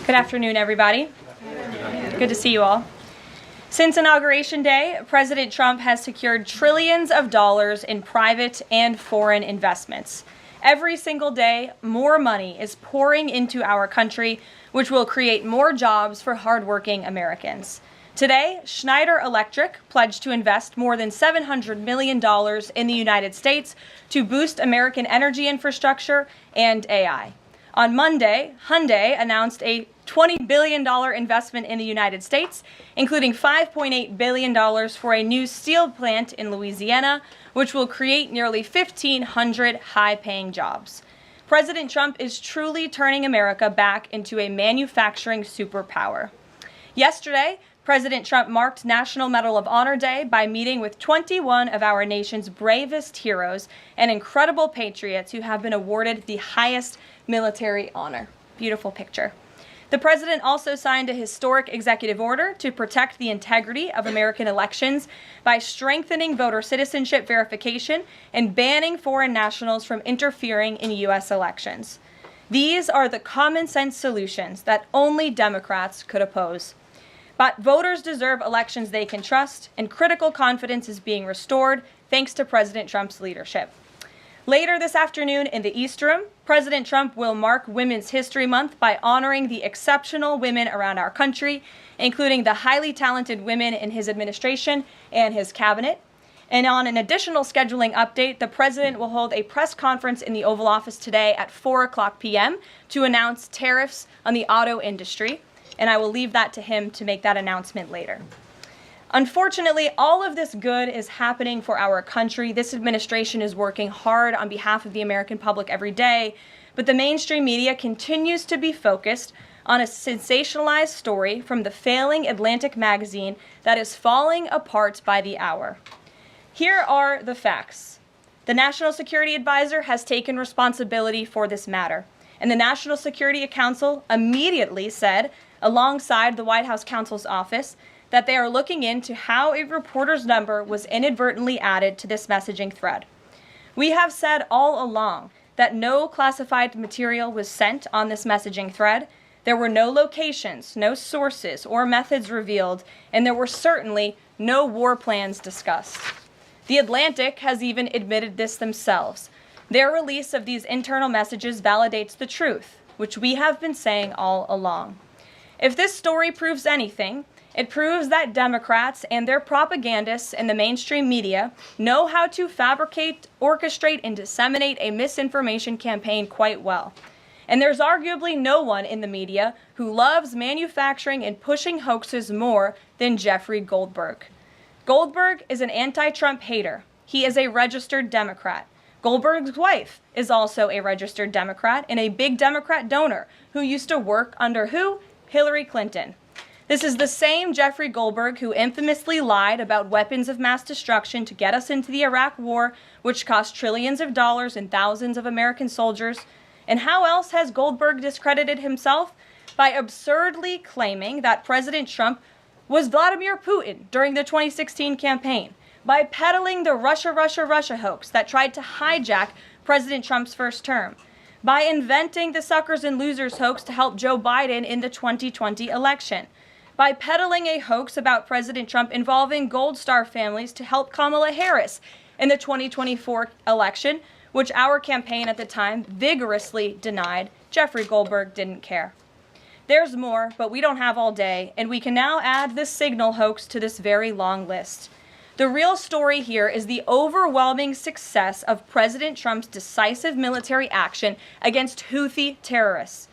Good afternoon, everybody. Good to see you all. Since Inauguration Day, President Trump has secured trillions of dollars in private and foreign investments. Every single day, more money is pouring into our country, which will create more jobs for hardworking Americans. Today, Schneider Electric pledged to invest more than $700 million in the United States to boost American energy infrastructure and AI. On Monday, Hyundai announced a $20 billion investment in the United States, including $5.8 billion for a new steel plant in Louisiana, which will create nearly 1,500 high-paying jobs. President Trump is truly turning America back into a manufacturing superpower. Yesterday, President Trump marked National Medal of Honor Day by meeting with 21 of our nation's bravest heroes and incredible patriots who have been awarded the highest military honor. Beautiful picture. The president also signed a historic executive order to protect the integrity of American elections by strengthening voter citizenship verification and banning foreign nationals from interfering in U.S. elections. These are the common sense solutions that only Democrats could oppose. But voters deserve elections they can trust, and critical confidence is being restored thanks to President Trump's leadership. Later this afternoon in the East Room, President Trump will mark Women's History Month by honoring the exceptional women around our country, including the highly talented women in his administration and his cabinet. And on an additional scheduling update, the president will hold a press conference in the Oval Office today at 4:00 p.m. to announce tariffs on the auto industry. And I will leave that to him to make that announcement later. Unfortunately, all of this good is happening for our country. This administration is working hard on behalf of the American public every day, but the mainstream media continues to be focused on a sensationalized story from the failing Atlantic magazine that is falling apart by the hour. Here are the facts. The National Security Advisor has taken responsibility for this matter, and the National Security Council immediately said, alongside the White House counsel's office, that they are looking into how a reporter's number was inadvertently added to this messaging thread. We have said all along that no classified material was sent on this messaging thread. There were no locations, no sources, or methods revealed, and there were certainly no war plans discussed. The Atlantic has even admitted this themselves. Their release of these internal messages validates the truth, which we have been saying all along. If this story proves anything, it proves that Democrats and their propagandists in the mainstream media know how to fabricate, orchestrate, and disseminate a misinformation campaign quite well. And there's arguably no one in the media who loves manufacturing and pushing hoaxes more than Jeffrey Goldberg. Goldberg is an anti-Trump hater. He is a registered Democrat. Goldberg's wife is also a registered Democrat and a big Democrat donor who used to work under who? Hillary Clinton. This is the same Jeffrey Goldberg who infamously lied about weapons of mass destruction to get us into the Iraq War, which cost trillions of dollars and thousands of American soldiers. And how else has Goldberg discredited himself? By absurdly claiming that President Trump was Vladimir Putin during the 2016 campaign, by peddling the Russia hoax that tried to hijack President Trump's first term, by inventing the suckers and losers hoax to help Joe Biden in the 2020 election, by peddling a hoax about President Trump involving Gold Star families to help Kamala Harris in the 2024 election, which our campaign at the time vigorously denied. Jeffrey Goldberg didn't care. There's more, but we don't have all day, and we can now add this signal hoax to this very long list. The real story here is the overwhelming success of President Trump's decisive military action against Houthi terrorists.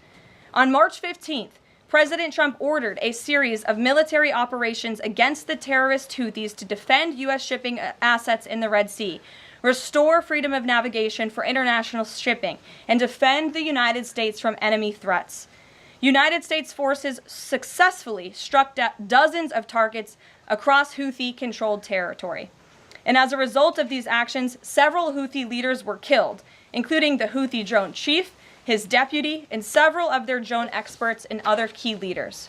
On March 15th, President Trump ordered a series of military operations against the terrorist Houthis to defend U.S. shipping assets in the Red Sea, restore freedom of navigation for international shipping, and defend the United States from enemy threats. United States forces successfully struck dozens of targets across Houthi-controlled territory. And as a result of these actions, several Houthi leaders were killed, including the Houthi drone chief, his deputy, and several of their drone experts and other key leaders.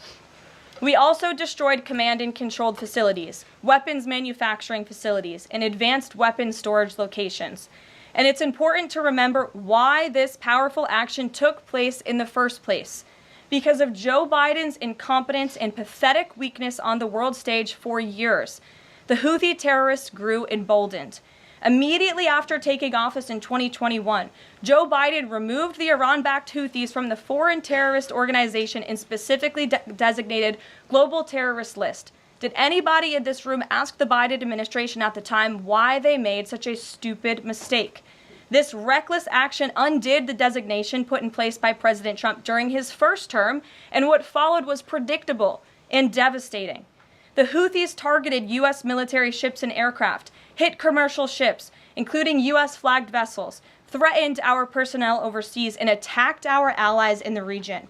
We also destroyed command and controlled facilities, weapons manufacturing facilities, and advanced weapons storage locations. And it's important to remember why this powerful action took place in the first place. because of Joe Biden's incompetence and pathetic weakness on the world stage for years. The Houthi terrorists grew emboldened. Immediately after taking office in 2021, Joe Biden removed the Iran-backed Houthis from the foreign terrorist organization and specifically designated global terrorist list. Did anybody in this room ask the Biden administration at the time why they made such a stupid mistake? This reckless action undid the designation put in place by President Trump during his first term, and what followed was predictable and devastating. The Houthis targeted U.S. military ships and aircraft, hit commercial ships, including U.S.-flagged vessels, threatened our personnel overseas, and attacked our allies in the region.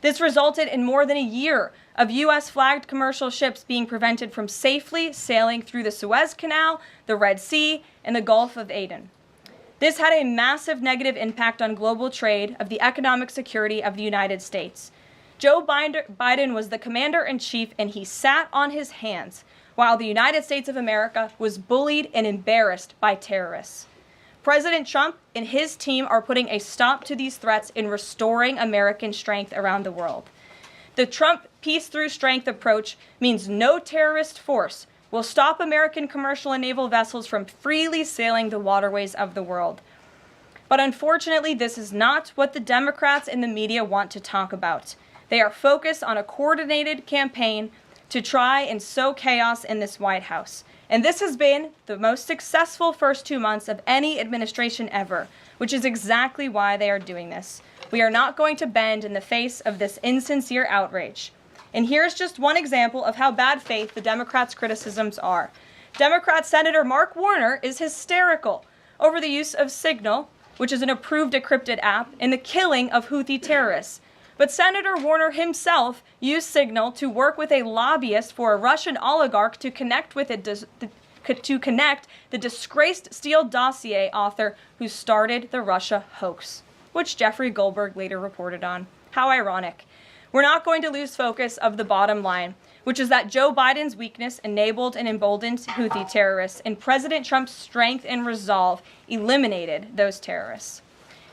This resulted in more than a year of U.S.-flagged commercial ships being prevented from safely sailing through the Suez Canal, the Red Sea, and the Gulf of Aden. This had a massive negative impact on global trade of the economic security of the United States. Joe Biden was the commander-in-chief, and he sat on his hands while the United States of America was bullied and embarrassed by terrorists. President Trump and his team are putting a stop to these threats and restoring American strength around the world. The Trump peace through strength approach means no terrorist force will stop American commercial and naval vessels from freely sailing the waterways of the world. But unfortunately, this is not what the Democrats and the media want to talk about. They are focused on a coordinated campaign to try and sow chaos in this White House. And this has been the most successful first 2 months of any administration ever, which is exactly why they are doing this. We are not going to bend in the face of this insincere outrage. And here's just one example of how bad faith the Democrats' criticisms are. Democrat Senator Mark Warner is hysterical over the use of Signal, which is an approved decrypted app, and the killing of Houthi terrorists. But Senator Warner himself used Signal to work with a lobbyist for a Russian oligarch to connect the disgraced Steele dossier author who started the Russia hoax, which Jeffrey Goldberg later reported on. How ironic. We're not going to lose focus of the bottom line, which is that Joe Biden's weakness enabled and emboldened Houthi terrorists, and President Trump's strength and resolve eliminated those terrorists.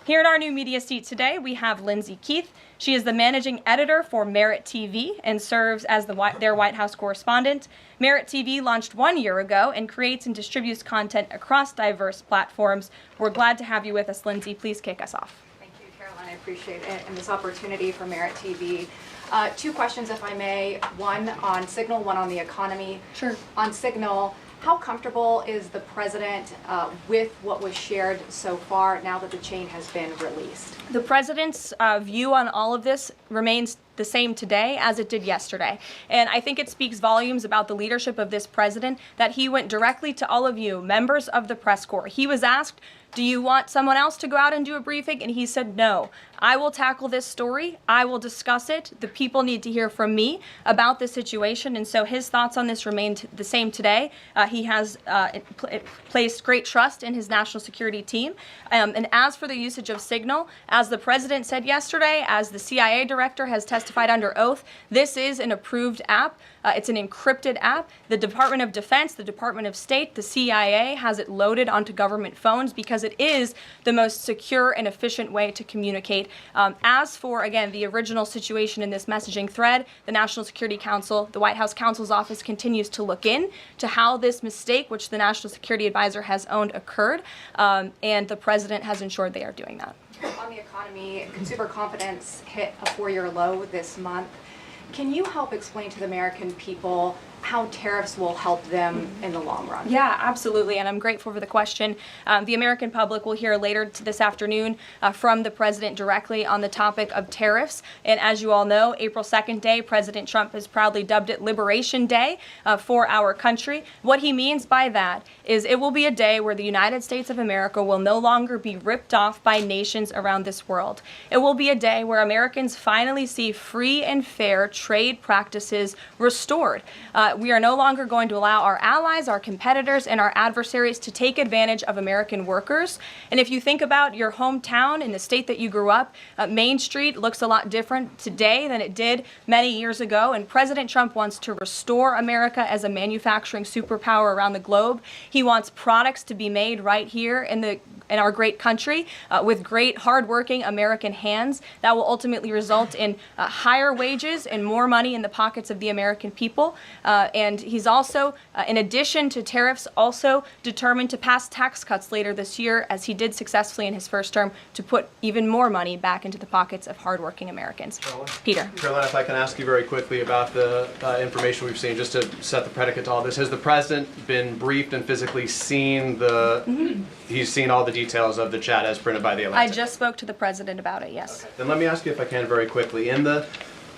Here in our new media seat today, we have Lindsay Keith. She is the managing editor for Merit TV and serves as their White House correspondent. Merit TV launched 1 year ago and creates and distributes content across diverse platforms. We're glad to have you with us, Lindsay. Please kick us off. Thank you, Caroline. I appreciate it and this opportunity for Merit TV. 2 questions, if I may. One on Signal, one on the economy. Sure. On Signal, how comfortable is the president with what was shared so far now that the chain has been released? The president's view on all of this remains the same today as it did yesterday. And I think it speaks volumes about the leadership of this president that he went directly to all of you, members of the press corps. He was asked, do you want someone else to go out and do a briefing? And he said, no, I will tackle this story. I will discuss it. The people need to hear from me about the situation. And so his thoughts on this remained the same today. He has placed great trust in his national security team. And as for the usage of Signal, as the president said yesterday, as the CIA director has testified under oath, this is an approved app. It's an encrypted app. The Department of Defense, the Department of State, the CIA has it loaded onto government phones because it is the most secure and efficient way to communicate. As for, again, the original situation in this messaging thread, the National Security Council, the White House counsel's office continues to look in to how this mistake, which the National Security Advisor has owned, occurred, and the president has ensured they are doing that. On the economy, consumer confidence hit a 4-year low this month. Can you help explain to the American people how tariffs will help them in the long run? Yeah, absolutely, and I'm grateful for the question. The American public will hear later this afternoon from the president directly on the topic of tariffs. And as you all know, April 2nd day, President Trump has proudly dubbed it Liberation Day for our country. What he means by that is it will be a day where the United States of America will no longer be ripped off by nations around this world. It will be a day where Americans finally see free and fair trade practices restored. We are no longer going to allow our allies, our competitors, and our adversaries to take advantage of American workers. And if you think about your hometown in the state that you grew up, Main Street looks a lot different today than it did many years ago. And President Trump wants to restore America as a manufacturing superpower around the globe. He wants products to be made right here in our great country with great, hardworking American hands that will ultimately result in higher wages and more money in the pockets of the American people. And he's also, in addition to tariffs, also determined to pass tax cuts later this year, as he did successfully in his first term, to put even more money back into the pockets of hardworking Americans. Peter. Caroline, if I can ask you very quickly about the information we've seen, just to set the predicate to all this. Has the president been briefed and physically seen he's seen all the details of the chat as printed by the Atlantic? I just spoke to the president about it, yes. Okay. Then let me ask you, if I can, very quickly. In the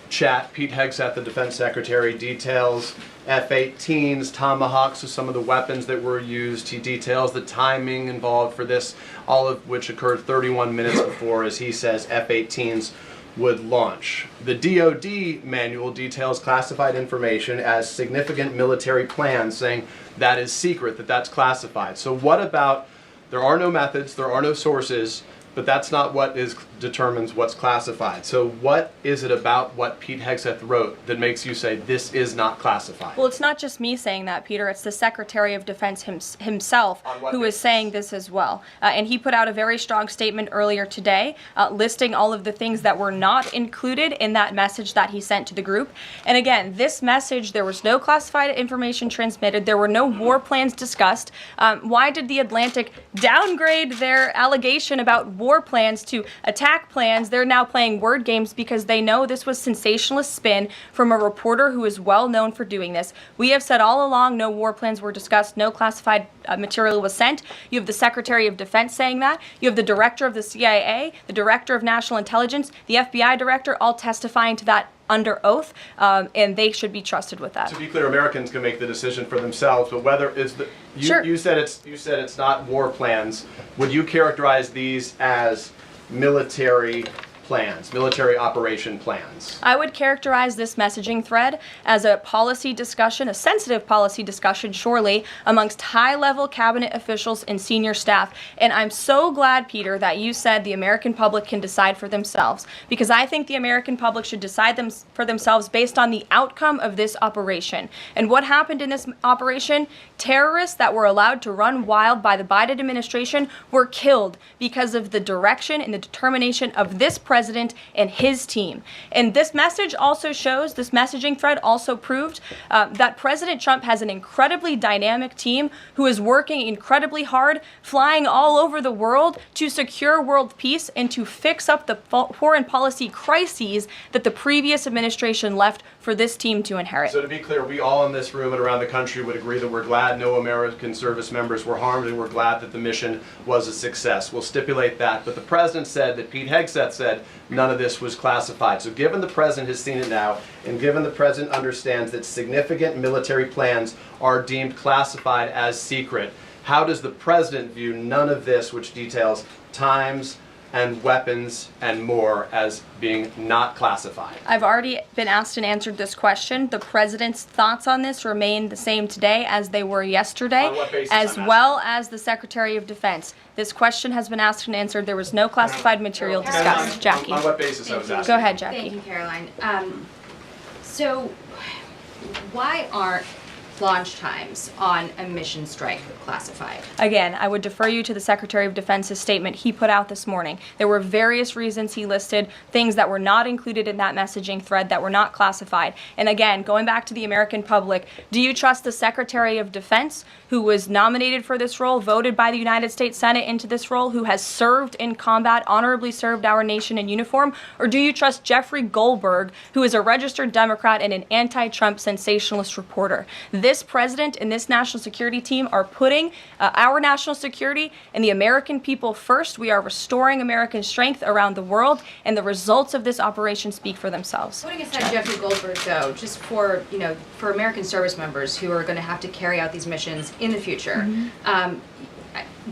chat, Pete Hegseth, the defense secretary, details F-18s, Tomahawks, so some of the weapons that were used. He details the timing involved for this, all of which occurred 31 minutes before, as he says, F-18s would launch. The DoD manual details classified information as significant military plans, saying that is secret, that's classified. So what about, there are no methods, there are no sources, but that's not what determines what's classified. So what is it about what Pete Hegseth wrote that makes you say this is not classified? Well, it's not just me saying that, Peter. It's the Secretary of Defense himself who is saying this as well. And he put out a very strong statement earlier today listing all of the things that were not included in that message that he sent to the group. And again, this message, there was no classified information transmitted. There were no war plans discussed. Why did the Atlantic downgrade their allegation about war plans to attack plans? They're now playing word games because they know this was sensationalist spin from a reporter who is well known for doing this. We have said all along no war plans were discussed, no classified material was sent. You have the Secretary of Defense saying that. You have the director of the CIA, the director of National Intelligence, the FBI director, all testifying to that under oath, and they should be trusted with that. To be clear, Americans can make the decision for themselves, but whether Sure. you said it's not war plans. Would you characterize these as military plans, military operation plans? I would characterize this messaging thread as a policy discussion, a sensitive policy discussion, surely, amongst high-level cabinet officials and senior staff. And I'm so glad, Peter, that you said the American public can decide for themselves, because I think the American public should decide for themselves based on the outcome of this operation. And what happened in this operation? Terrorists that were allowed to run wild by the Biden administration were killed because of the direction and the determination of this president and his team. And this message also shows, this messaging thread also proved that President Trump has an incredibly dynamic team who is working incredibly hard, flying all over the world to secure world peace and to fix up the foreign policy crises that the previous administration left for this team to inherit. So to be clear, we all in this room and around the country would agree that we're glad no American service members were harmed, and we're glad that the mission was a success. We'll stipulate that. But the president said that Pete Hegseth said none of this was classified. So given the president has seen it now, and given the president understands that significant military plans are deemed classified as secret, how does the president view none of this, which details times and weapons and more, as being not classified? I've already been asked and answered this question. The president's thoughts on this remain the same today as they were yesterday, On what basis, as I'm well as the Secretary of Defense. This question has been asked and answered. There was no classified material discussed. Jackie. On what basis I was asking? Go ahead, Jackie. Thank you, Caroline. So why aren't launch times on a mission strike classified? Again, I would defer you to the Secretary of Defense's statement he put out this morning. There were various reasons he listed, things that were not included in that messaging thread that were not classified. And again, going back to the American public, do you trust the Secretary of Defense, who was nominated for this role, voted by the United States Senate into this role, who has served in combat, honorably served our nation in uniform? Or do you trust Jeffrey Goldberg, who is a registered Democrat and an anti-Trump sensationalist reporter? This president and this national security team are putting our national security and the American people first. We are restoring American strength around the world, and the results of this operation speak for themselves. Putting aside Jeffrey Goldberg, though, just for for American service members who are going to have to carry out these missions in the future,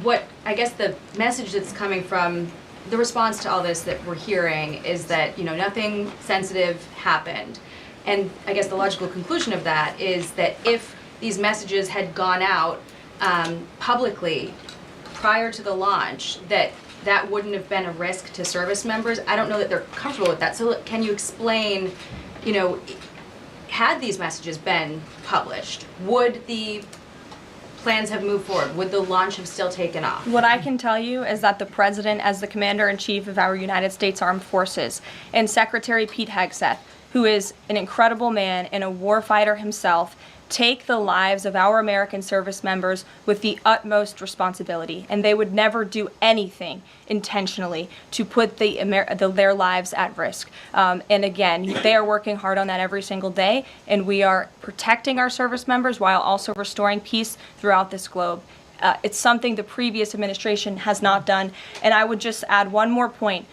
what I guess the message that's coming from the response to all this that we're hearing is that nothing sensitive happened. And I guess the logical conclusion of that is that if these messages had gone out publicly prior to the launch, that wouldn't have been a risk to service members. I don't know that they're comfortable with that. So can you explain, had these messages been published, would the plans have moved forward? Would the launch have still taken off? What I can tell you is that the President, as the Commander-in-Chief of our United States Armed Forces, and Secretary Pete Hegseth, who is an incredible man and a warfighter himself, take the lives of our American service members with the utmost responsibility, and they would never do anything intentionally to put their lives at risk. And again, they are working hard on that every single day, and we are protecting our service members while also restoring peace throughout this globe. It's something the previous administration has not done. And I would just add one more point.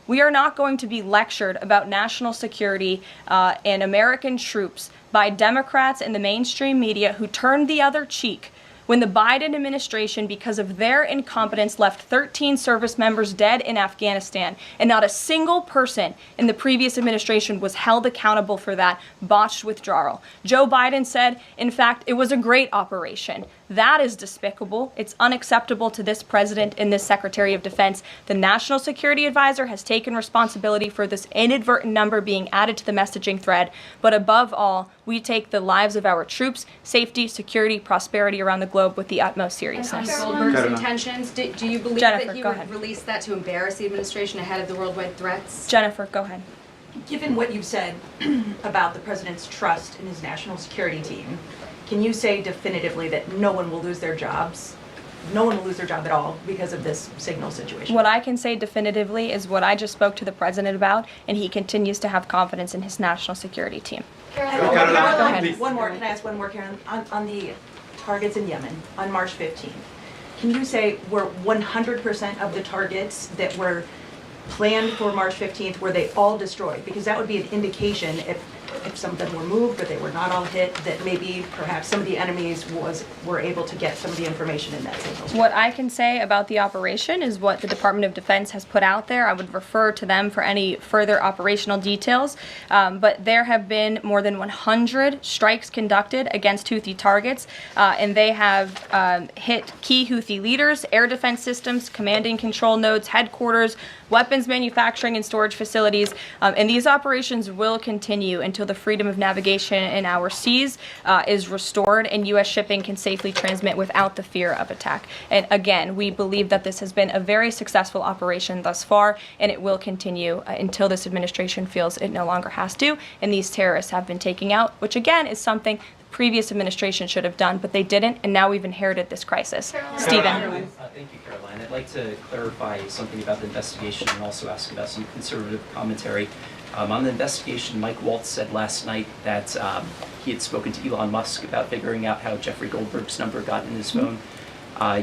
We are not going to be lectured about national security and American troops by Democrats and the mainstream media who turned the other cheek when the Biden administration, because of their incompetence, left 13 service members dead in Afghanistan, and not a single person in the previous administration was held accountable for that botched withdrawal. Joe Biden said, in fact, it was a great operation. That is despicable. It's unacceptable to this president and this Secretary of Defense. The National Security Advisor has taken responsibility for this inadvertent number being added to the messaging thread. But above all, we take the lives of our troops, safety, security, prosperity around the globe with the utmost seriousness. Goldberg's intentions, do you believe Jennifer, that he go would ahead. release that to embarrass the administration ahead of the worldwide threats? Jennifer, go ahead. Given what you've said about the president's trust in his national security team, can you say definitively that no one will lose their jobs? No one will lose their job at all because of this signal situation? What I can say definitively is what I just spoke to the president about, and he continues to have confidence in his national security team. Caroline, one more. Can I ask one more, Karen? On the targets in Yemen on March 15th, can you say were 100% of the targets that were planned for March 15th, were they all destroyed? Because that would be an indication if some of them were moved but they were not all hit, that maybe perhaps some of the enemies were able to get some of the information in that signal. What I can say about the operation is what the Department of Defense has put out there. I would refer to them for any further operational details. But there have been more than 100 strikes conducted against Houthi targets, and they have hit key Houthi leaders, air defense systems, command and control nodes, headquarters, weapons manufacturing and storage facilities. And these operations will continue until the freedom of navigation in our seas is restored and U.S. shipping can safely transmit without the fear of attack. And again, we believe that this has been a very successful operation thus far, and it will continue until this administration feels it no longer has to, and these terrorists have been taken out, which again is something the previous administration should have done, but they didn't, and now we've inherited this crisis. Stephen. Thank you, Caroline. I'd like to clarify something about the investigation and also ask about some conservative commentary. On the investigation, Mike Waltz said last night that he had spoken to Elon Musk about figuring out how Jeffrey Goldberg's number got in his phone.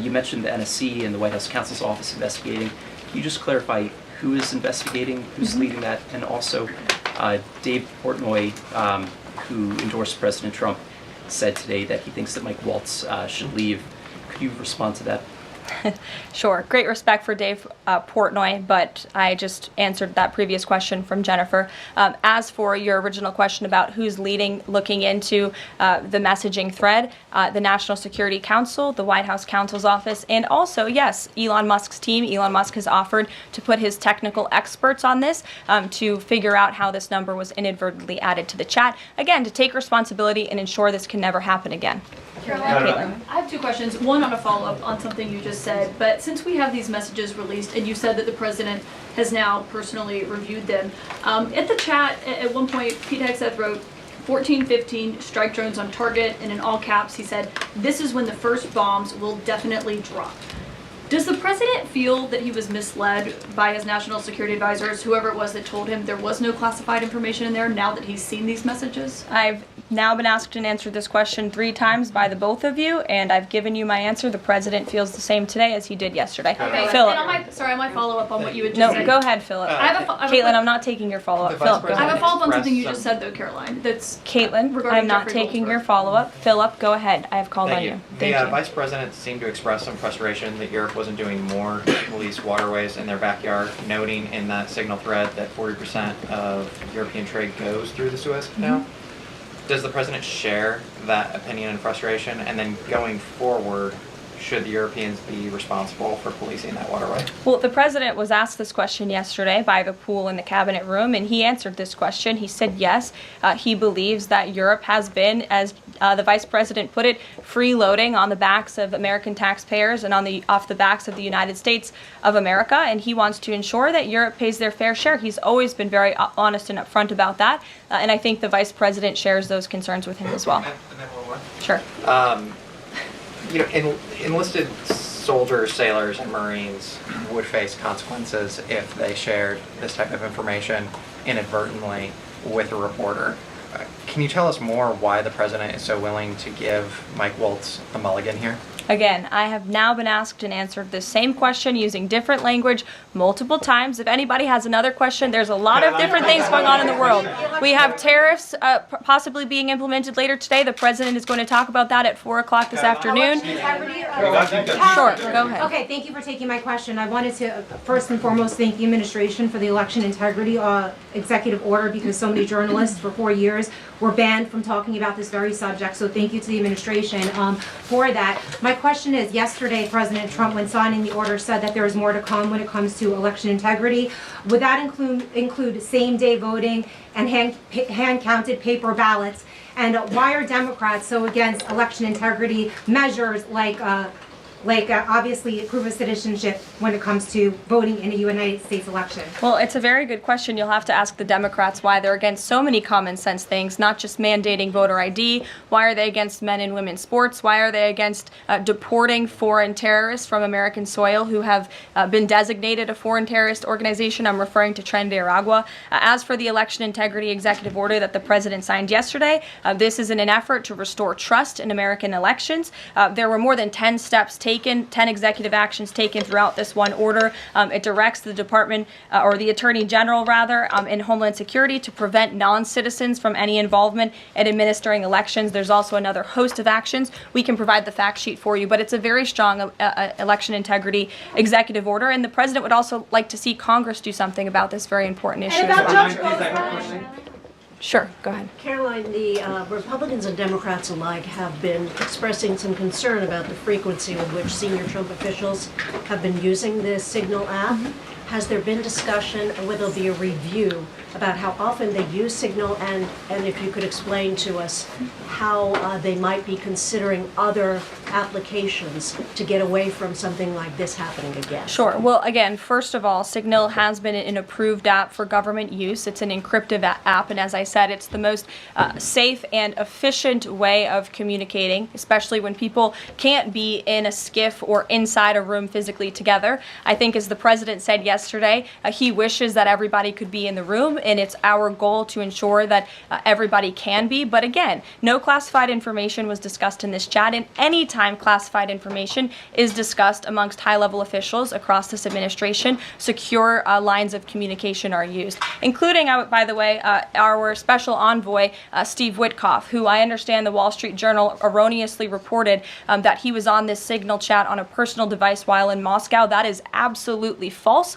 You mentioned the NSC and the White House counsel's office investigating. Can you just clarify who is investigating, who's leading that, and also Dave Portnoy, who endorsed President Trump, said today that he thinks that Mike Waltz should leave. Could you respond to that? Sure. Great respect for Dave Portnoy, but I just answered that previous question from Jennifer. As for your original question about who's looking into the messaging thread, the National Security Council, the White House counsel's office, and also, yes, Elon Musk's team. Elon Musk has offered to put his technical experts on this to figure out how this number was inadvertently added to the chat. Again, to take responsibility and ensure this can never happen again. Caroline, I have two questions. One on a follow-up on something you just said, but since we have these messages released and you said that the president has now personally reviewed them, at the chat at one point Pete Hegseth wrote 14-15 strike drones on target, and in all caps he said, "This is when the first bombs will definitely drop." Does the president feel that he was misled by his national security advisors, whoever it was that told him there was no classified information in there, now that he's seen these messages? I've now been asked and answered this question 3 times by the both of you, and I've given you my answer. The president feels the same today as he did yesterday. Okay, Philip. and on my follow-up on what you had just No, said. go ahead, Philip. I have a Caitlin, I'm not taking your follow-up. The Vice Philip, go I have ahead. a follow-up on something you Express just said though, Caroline. That's Caitlin, regarding I'm not Jeffrey taking Goldsworth. your follow-up. Philip, go ahead. I have called on you. Thank The you. Vice President seemed to express some frustration that Europe wasn't doing more to police waterways in their backyard, noting in that signal thread that 40% of European trade goes through the Suez Canal. Does the President share that opinion and frustration? And then going forward, should the Europeans be responsible for policing that waterway? Well, the president was asked this question yesterday by the pool in the cabinet room, and he answered this question. He said yes, he believes that Europe has been, as the vice president put it, freeloading on the backs of American taxpayers and off the backs of the United States of America, and he wants to ensure that Europe pays their fair share. He's always been very honest and upfront about that, and I think the vice president shares those concerns with him as well. And then one more. Sure. Enlisted soldiers, sailors, and Marines would face consequences if they shared this type of information inadvertently with a reporter. Can you tell us more why the President is so willing to give Mike Waltz a mulligan here? Again, I have now been asked and answered the same question using different language multiple times. If anybody has another question, there's a lot of different things going on in the world. We have tariffs possibly being implemented later today. The president is going to talk about that at 4 o'clock this afternoon. Sure, go ahead. Okay, thank you for taking my question. I wanted to first and foremost thank the administration for the election integrity executive order, because so many journalists for 4 years were banned from talking about this very subject. So thank you to the administration for that. My question is, yesterday President Trump, when signing the order, said that there is more to come when it comes to election integrity. Would that include same-day voting and hand-counted paper ballots? And why are Democrats so against election integrity measures like obviously proof of citizenship when it comes to voting in a United States election? Well, it's a very good question. You'll have to ask the Democrats why they're against so many common sense things, not just mandating voter ID. Why are they against men and women's sports? Why are they against deporting foreign terrorists from American soil who have been designated a foreign terrorist organization? I'm referring to Tren de Aragua. As for the election integrity executive order that the president signed yesterday, this is in an effort to restore trust in American elections. There were more than 10 steps taken, 10 executive actions taken throughout this one order. It directs the department, or the attorney general rather, in Homeland Security to prevent non-citizens from any involvement in administering elections. There's also another host of actions. We can provide the fact sheet for you, but it's a very strong election integrity executive order, and the president would also like to see Congress do something about this very important issue. And about Judge Goldsworth? Sure, go ahead. Caroline, the Republicans and Democrats alike have been expressing some concern about the frequency with which senior Trump officials have been using the Signal app. Has there been discussion, or will there be a review about how often they use Signal, and if you could explain to us how they might be considering other applications to get away from something like this happening again? Sure. Well, again, first of all, Signal has been an approved app for government use. It's an encrypted app, and as I said, it's the most safe and efficient way of communicating, especially when people can't be in a skiff or inside a room physically together. I think, as the president said yesterday, he wishes that everybody could be in the room, and it's our goal to ensure that everybody can be. But again, no classified information was discussed in this chat, and any time classified information is discussed amongst high-level officials across this administration, secure lines of communication are used, including, by the way, our special envoy, Steve Witkoff, who I understand the Wall Street Journal erroneously reported that he was on this Signal chat on a personal device while in Moscow. That is absolutely false.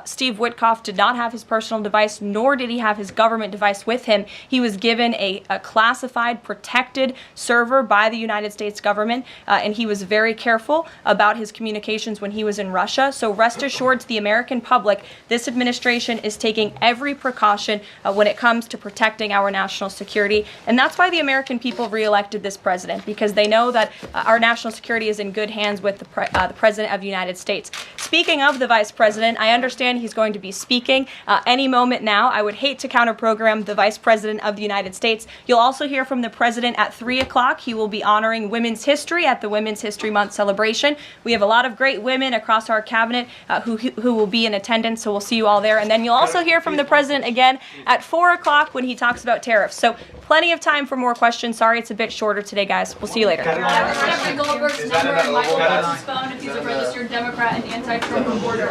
Steve Witkoff did not have his personal device, nor did he have his government device with him. He was given a classified, protected server by the United States government, and he was very careful about his communications when he was in Russia. So rest assured to the American public, this administration is taking every precaution when it comes to protecting our national security. And that's why the American people reelected this president, because they know that our national security is in good hands with the President of the United States. Speaking of the Vice President, I I understand he's going to be speaking any moment now. I would hate to counter-program the Vice President of the United States. You'll also hear from the President at 3 o'clock. He will be honoring women's history at the Women's History Month celebration. We have a lot of great women across our cabinet who will be in attendance, so we'll see you all there. And then you'll also hear from the President again at 4 o'clock when he talks about tariffs. So plenty of time for more questions. Sorry it's a bit shorter today, guys. We'll see you later. Jeffrey Goldberg's number and Michael Waltz's phone if he's a registered Democrat and anti-Trump reporter.